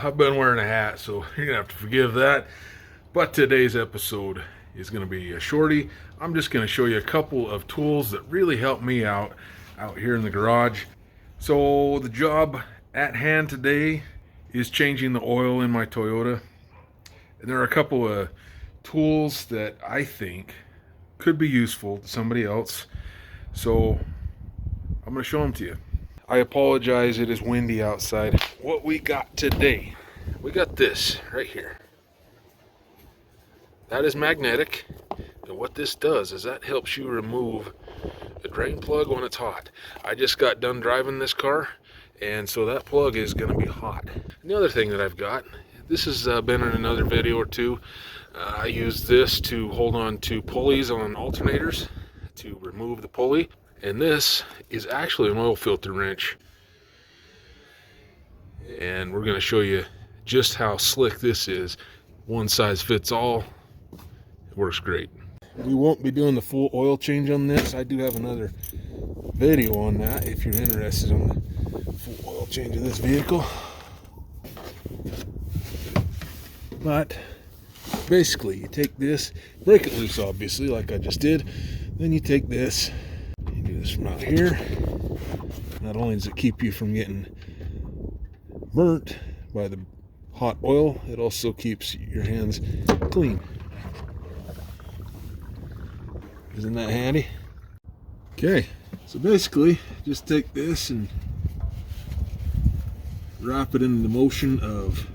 I've been wearing a hat, so you're gonna have to forgive that. But today's episode is gonna be a shorty. I'm just gonna show you a couple of tools that really help me out here in the garage. So the job at hand today is changing the oil in my Toyota. And there are a couple of tools that I think could be useful to somebody else. So I'm gonna show them to you. I apologize, it is windy outside. What we got today, we got this right here. That is magnetic, and what this does is that helps you remove the drain plug when it's hot. I just got done driving this car, and so that plug is gonna be hot. And the other thing that I've got, this has been in another video or two. I use this to hold on to pulleys on alternators to remove the pulley. And this is actually an oil filter wrench. And we're going to show you just how slick this is. One size fits all. It works great. We won't be doing the full oil change on this. I do have another video on that if you're interested in the full oil change of this vehicle. But basically, you take this, break it loose obviously like I just did. Then you take this, you do this from out here. Not only does it keep you from getting burnt by the hot oil, it also keeps your hands clean. Isn't that handy? Okay, so basically just take this and wrap it in the motion of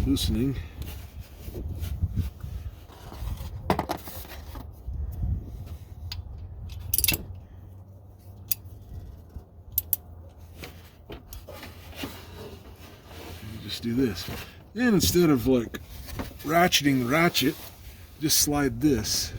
loosening. Just do this. And instead of like ratcheting the ratchet, just slide this.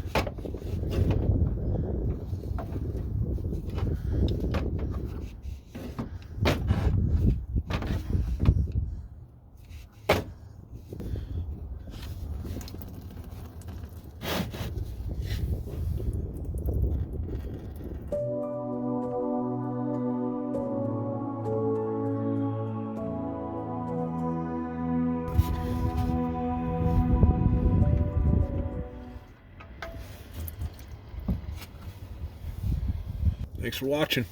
Thanks for watching.